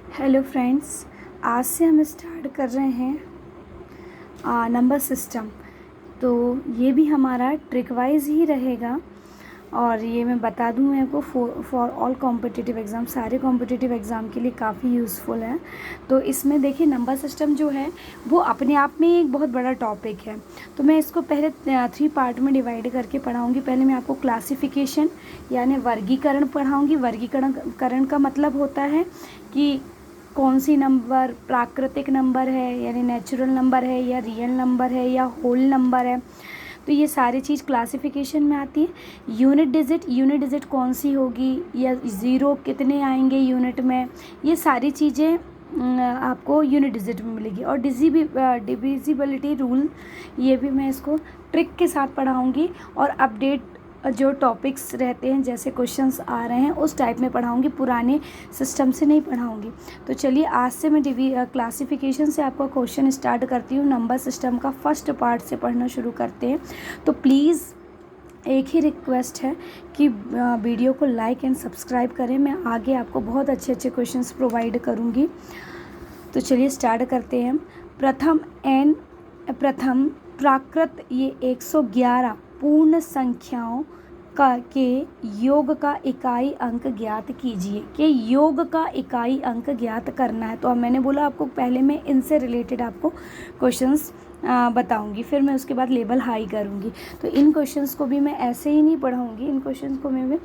Hello friends, आज से हम स्टार्ट कर रहे हैं नंबर सिस्टम। तो ये भी हमारा ट्रिक वाइज ही रहेगा और ये मैं बता दूँ आपको फॉर ऑल कॉम्पिटिटिव एग्ज़ाम, सारे कॉम्पिटिटिव एग्ज़ाम के लिए काफ़ी यूज़फुल है। तो इसमें देखिए नंबर सिस्टम जो है वो अपने आप में एक बहुत बड़ा टॉपिक है। तो मैं इसको पहले 3 पार्ट में डिवाइड करके पढ़ाऊँगी। पहले मैं आपको क्लासिफिकेशन यानी वर्गीकरण पढ़ाऊँगी। वर्गीकरण का मतलब होता है कि कौन सी नंबर प्राकृतिक नंबर है यानी नेचुरल नंबर है या रियल नंबर है या होल नंबर है। तो ये सारी चीज़ क्लासिफिकेशन में आती है। यूनिट डिजिट कौन सी होगी या ज़ीरो कितने आएंगे यूनिट में, ये सारी चीज़ें आपको यूनिट डिजिट में मिलेगी। और डिविजिबिलिटी रूल, ये भी मैं इसको ट्रिक के साथ पढ़ाऊँगी और अपडेट जो टॉपिक्स रहते हैं जैसे क्वेश्चंस आ रहे हैं उस टाइप में पढ़ाऊँगी, पुराने सिस्टम से नहीं पढ़ाऊँगी। तो चलिए आज से मैं क्लासिफिकेशन से आपका क्वेश्चन स्टार्ट करती हूँ। नंबर सिस्टम का फर्स्ट पार्ट से पढ़ना शुरू करते हैं। तो प्लीज़ एक ही रिक्वेस्ट है कि वीडियो को लाइक एंड सब्सक्राइब करें। मैं आगे आपको बहुत अच्छे अच्छे क्वेश्चंस प्रोवाइड करूँगी। तो चलिए स्टार्ट करते हैं। प्रथम प्राकृत ये 111 पूर्ण संख्याओं के योग का इकाई अंक ज्ञात कीजिए। कि योग का इकाई अंक ज्ञात करना है। तो अब मैंने बोला आपको पहले मैं इनसे रिलेटेड आपको क्वेश्चंस बताऊंगी, फिर मैं उसके बाद लेवल हाई करूंगी। तो इन क्वेश्चंस को भी मैं ऐसे ही नहीं पढ़ाऊंगी, इन क्वेश्चंस को मैं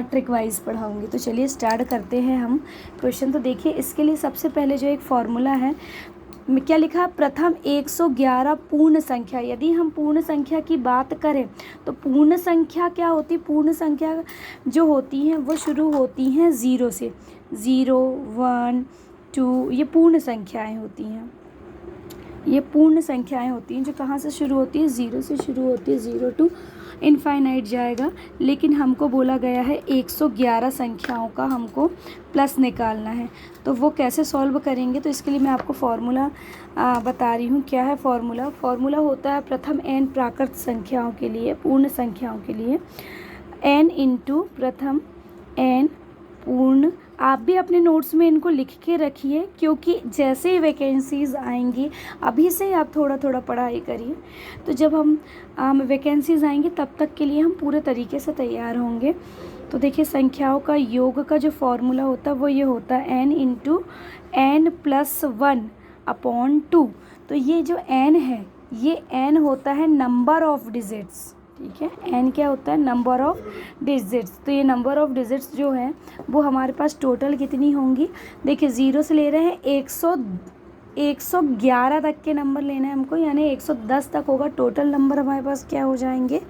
ट्रिक वाइज पढ़ाऊंगी। तो चलिए स्टार्ट करते हैं हम क्वेश्चन। तो देखिए इसके लिए सबसे पहले जो एक फॉर्मूला है, क्या लिखा है, प्रथम 111 पूर्ण संख्या। यदि हम पूर्ण संख्या की बात करें तो पूर्ण संख्या क्या होती है, पूर्ण संख्या जो होती हैं वो शुरू होती हैं ज़ीरो से। 0, 1, 2 ये पूर्ण संख्याएं होती हैं। ये पूर्ण संख्याएं होती हैं जो कहाँ से शुरू होती है, ज़ीरो से शुरू होती है। 0 टू इनफाइनाइट जाएगा, लेकिन हमको बोला गया है 111 संख्याओं का हमको प्लस निकालना है। तो वो कैसे सॉल्व करेंगे, तो इसके लिए मैं आपको फॉर्मूला बता रही हूँ। क्या है फॉर्मूला होता है प्रथम n प्राकृत संख्याओं के लिए, पूर्ण संख्याओं के लिए n इंटू प्रथम n पूर्ण। आप भी अपने नोट्स में इनको लिख के रखिए, क्योंकि जैसे ही वैकेंसीज़ आएंगी अभी से ही आप थोड़ा थोड़ा पढ़ाई करिए। तो जब हम वैकेंसीज़ आएंगी तब तक के लिए हम पूरे तरीके से तैयार होंगे। तो देखिए संख्याओं का योग का जो फॉर्मूला होता है वो ये होता है n इंटू n+1/2। तो ये जो n है ये n होता है नंबर ऑफ डिजिट्स। ठीक है, n क्या होता है, नंबर ऑफ डिजिट्स। तो ये नंबर ऑफ डिजिट्स जो है वो हमारे पास टोटल कितनी होंगी, देखिए 0 से ले रहे हैं 111 तक के नंबर लेना है हमको, यानी 110 तक होगा टोटल नंबर हमारे पास। क्या हो जाएंगे,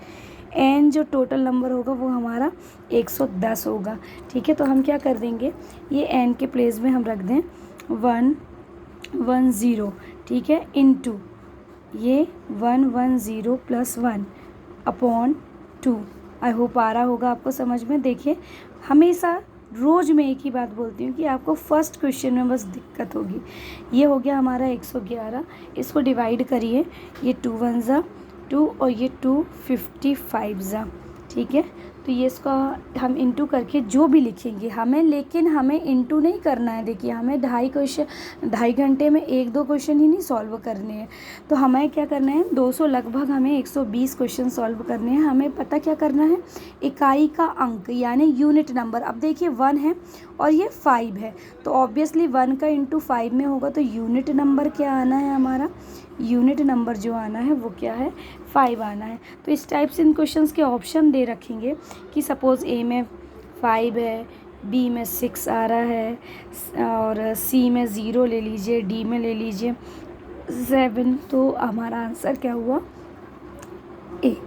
n जो टोटल नंबर होगा वो हमारा 110 होगा। ठीक है, तो हम क्या कर देंगे, ये n के प्लेस में हम रख दें 110। ठीक है, इनटू ये 110 + 1/2। आई होप आ रहा होगा आपको समझ में। देखिए हमेशा रोज़ मैं एक ही बात बोलती हूँ कि आपको फर्स्ट क्वेश्चन में बस दिक्कत होगी। ये हो गया हमारा 111, इसको डिवाइड करिए, ये 2 1 ज़ा 2 और ये 2 55 ज़ा। ठीक है, तो ये इसका हम इंटू करके जो भी लिखेंगे लेकिन हमें इंटू नहीं करना है। देखिए हमें 2.5 घंटे में 1-2 क्वेश्चन ही नहीं सॉल्व करने हैं। तो हमें क्या करना है, 200 लगभग हमें 120 क्वेश्चन सॉल्व करने हैं। हमें पता क्या करना है, इकाई का अंक यानी यूनिट नंबर। अब देखिए 1 है और ये 5 है, तो ऑब्वियसली 1 का इंटू 5 में होगा, तो यूनिट नंबर क्या आना है हमारा, यूनिट नंबर जो आना है वो क्या है, 5 आना है। तो इस टाइप से इन क्वेश्चंस के ऑप्शन दे रखेंगे कि सपोज़ ए में 5 है, बी में 6 आ रहा है और सी में 0 ले लीजिए, डी में ले लीजिए 7। तो हमारा आंसर क्या हुआ, ए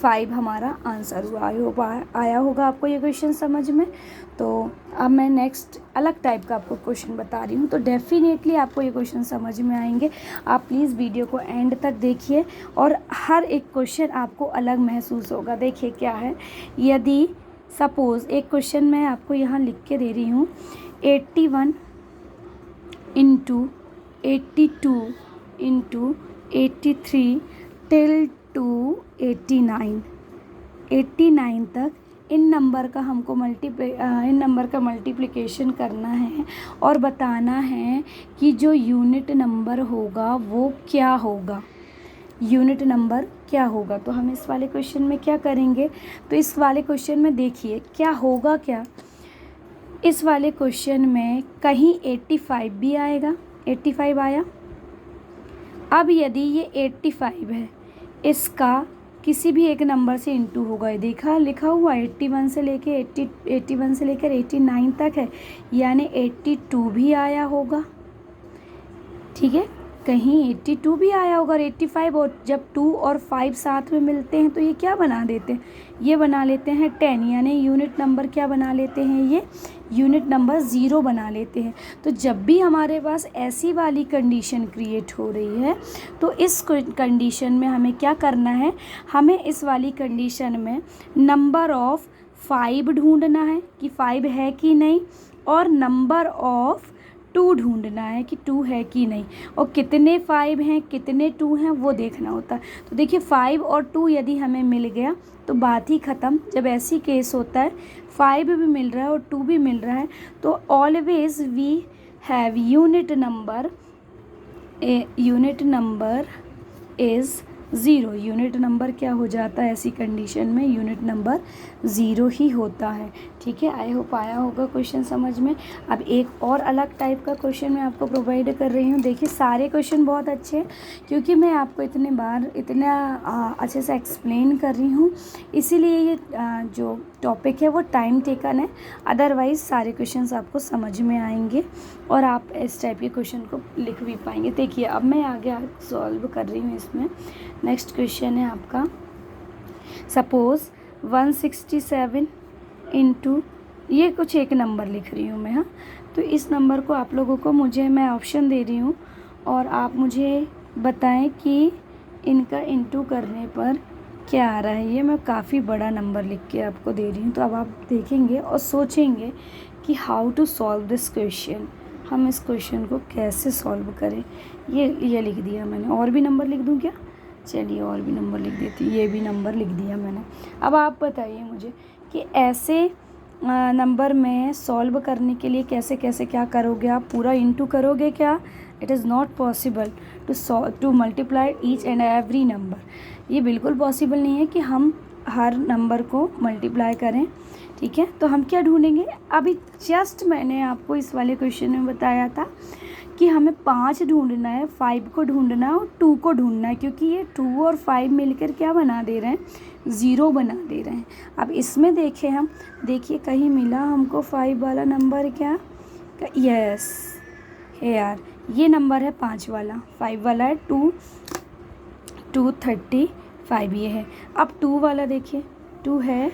5 हमारा आंसर हुआ। आई होप आया होगा आपको ये क्वेश्चन समझ में। तो अब मैं नेक्स्ट अलग टाइप का आपको क्वेश्चन बता रही हूँ, तो डेफिनेटली आपको ये क्वेश्चन समझ में आएंगे। आप प्लीज़ वीडियो को एंड तक देखिए और हर एक क्वेश्चन आपको अलग महसूस होगा। देखिए क्या है, यदि सपोज़ एक क्वेश्चन मैं आपको यहाँ लिख के दे रही हूँ, 81 इंटू 82 इंटू 83 टिल टू 89 तक इन नंबर का हमको इन नंबर का मल्टीप्लिकेशन करना है और बताना है कि जो यूनिट नंबर होगा वो क्या होगा, यूनिट नंबर क्या होगा। तो हम इस वाले क्वेश्चन में क्या करेंगे, तो इस वाले क्वेश्चन में देखिए क्या होगा। क्या इस वाले क्वेश्चन में कहीं 85 भी आएगा, 85 आया। अब यदि ये 85 है, इसका किसी भी एक नंबर से इंटू होगा, देखा लिखा हुआ 81 से लेके 81 से लेकर 89 तक है, यानी 82 भी आया होगा। ठीक है, कहीं 82 भी आया होगा और 85, और जब 2 और 5 साथ में मिलते हैं तो ये क्या बना देते हैं, ये बना लेते हैं 10, यानी यूनिट नंबर क्या बना लेते हैं, ये यूनिट नंबर 0 बना लेते हैं। तो जब भी हमारे पास ऐसी वाली कंडीशन क्रिएट हो रही है तो इस कंडीशन में हमें क्या करना है, हमें इस वाली कंडीशन में नंबर ऑफ 5 ढूंढना है कि 5 है कि नहीं, और नंबर ऑफ 2 ढूंढना है कि 2 है कि नहीं, और कितने 5 हैं कितने 2 हैं वो देखना होता है। तो देखिए 5 और 2 यदि हमें मिल गया तो बात ही ख़त्म। जब ऐसी केस होता है 5 भी मिल रहा है और 2 भी मिल रहा है, तो always we have unit number is 0। Unit number क्या हो जाता है ऐसी कंडीशन में, यूनिट नंबर 0 ही होता है। ठीक है, आई होप आया होगा क्वेश्चन समझ में। अब एक और अलग टाइप का क्वेश्चन मैं आपको प्रोवाइड कर रही हूँ। देखिए सारे क्वेश्चन बहुत अच्छे हैं क्योंकि मैं आपको इतना अच्छे से एक्सप्लेन कर रही हूँ, इसीलिए ये जो टॉपिक है वो टाइम टेकन है, अदरवाइज़ सारे क्वेश्चंस आपको समझ में आएंगे और आप इस टाइप के क्वेश्चन को लिख भी पाएंगे। देखिए अब मैं आगे सॉल्व कर रही हूँ इसमें। नेक्स्ट क्वेश्चन है आपका, सपोज़ 167 इंटू, ये कुछ एक नंबर लिख रही हूँ मैं, हाँ। तो इस नंबर को आप लोगों को मैं ऑप्शन दे रही हूँ और आप मुझे बताएं कि इनका इंटू करने पर क्या आ रहा है। ये मैं काफ़ी बड़ा नंबर लिख के आपको दे रही हूँ, तो अब आप देखेंगे और सोचेंगे कि how to solve this question, हम इस क्वेश्चन को कैसे सॉल्व करें। ये लिख दिया मैंने, और भी नंबर लिख दूँ क्या, चलिए और भी नंबर लिख देती हूँ, ये भी नंबर लिख दिया मैंने। अब आप बताइए मुझे कि ऐसे नंबर में सॉल्व करने के लिए कैसे कैसे क्या करोगे, आप पूरा इंटू करोगे क्या, it is not possible to multiply each and every number. ये बिल्कुल पॉसिबल नहीं है कि हम हर नंबर को मल्टीप्लाई करें। ठीक है, तो हम क्या ढूंढेंगे, अभी जस्ट मैंने आपको इस वाले क्वेश्चन में बताया था कि हमें 5 ढूंढना है, 5 को ढूंढना है और 2 को ढूंढना है, क्योंकि ये 2 और 5 मिलकर क्या बना दे रहे हैं, 0 बना दे रहे हैं। अब इसमें देखें हम, देखिए कहीं मिला हमको 5 वाला नंबर क्या, यस है यार, ये नंबर है 5 वाला, 5 वाला है 235 ये है। अब 2 वाला देखिए 2 है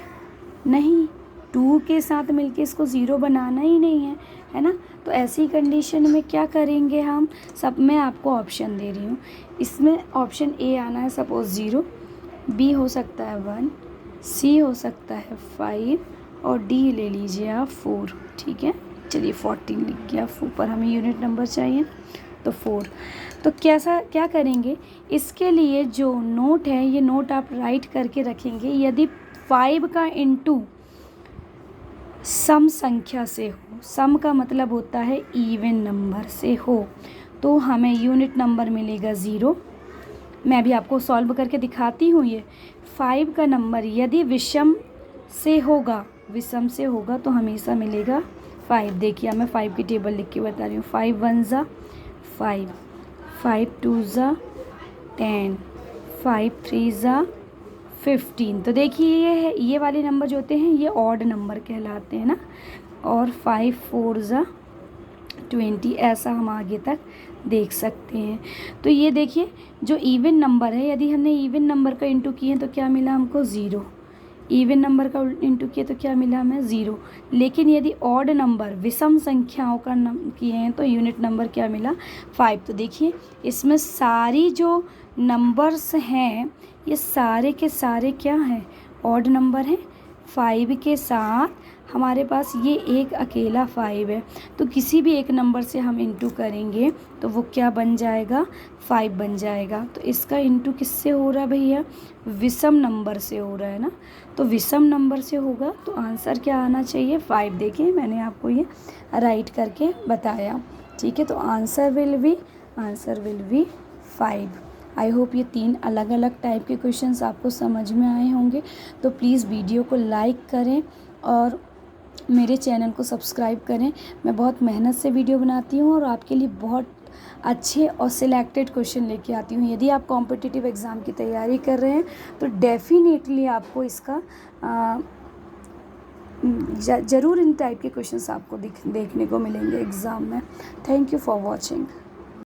नहीं, 2 के साथ मिलके इसको 0 बनाना ही नहीं है ना। तो ऐसी कंडीशन में क्या करेंगे हम, सब मैं आपको ऑप्शन दे रही हूँ, इसमें ऑप्शन ए आना है सपोज़ 0, बी हो सकता है 1, सी हो सकता है 5 और डी ले लीजिए आप 4। ठीक है, चलिए 14 लिख गया, पर हमें यूनिट नंबर चाहिए तो 4। तो क्या करेंगे, इसके लिए जो नोट है ये नोट आप राइट करके रखेंगे। यदि 5 का इंटू सम संख्या से हो, सम का मतलब होता है इवन नंबर से हो, तो हमें यूनिट नंबर मिलेगा 0। मैं भी आपको सॉल्व करके दिखाती हूँ। ये 5 का नंबर यदि विषम से होगा तो हमेशा मिलेगा 5। देखिए मैं 5 की टेबल लिख के बता रही हूँ, 5 1 ज़ा 5, 5 2 ज़ा 10, 5 3 ज़ा 15। तो देखिए ये वाले नंबर जो होते हैं ये ऑड नंबर कहलाते हैं ना, और 5 4 ज़ा 20, ऐसा हम आगे तक देख सकते हैं। तो ये देखिए जो इवन नंबर है, यदि हमने इवन नंबर का इंटू किए तो क्या मिला हमको 0, इवन नंबर का इंटू किए तो क्या मिला हमें 0। लेकिन यदि ऑड नंबर विषम संख्याओं का किए हैं तो यूनिट नंबर क्या मिला 5। तो देखिए इसमें सारी जो नंबर्स हैं ये सारे के सारे क्या हैं, ऑड नंबर हैं। 5 के साथ हमारे पास ये एक अकेला 5 है, तो किसी भी एक नंबर से हम इंटू करेंगे तो वो क्या बन जाएगा, 5 बन जाएगा। तो इसका इंटू किससे हो रहा है भैया, विषम नंबर से हो रहा है ना, तो विषम नंबर से होगा तो आंसर क्या आना चाहिए, 5। देखिए मैंने आपको ये राइट करके बताया, ठीक है। तो answer will be 5। I hope ये 3 अलग अलग टाइप के क्वेश्चंस आपको समझ में आए होंगे। तो प्लीज़ वीडियो को लाइक करें और मेरे चैनल को सब्सक्राइब करें। मैं बहुत मेहनत से वीडियो बनाती हूँ और आपके लिए बहुत अच्छे और सिलेक्टेड क्वेश्चन लेके आती हूँ। यदि आप कॉम्पिटिटिव एग्ज़ाम की तैयारी कर रहे हैं तो डेफिनेटली आपको इसका ज़रूर इन टाइप के क्वेश्चंस आपको देखने को मिलेंगे एग्ज़ाम में। Thank you for watching.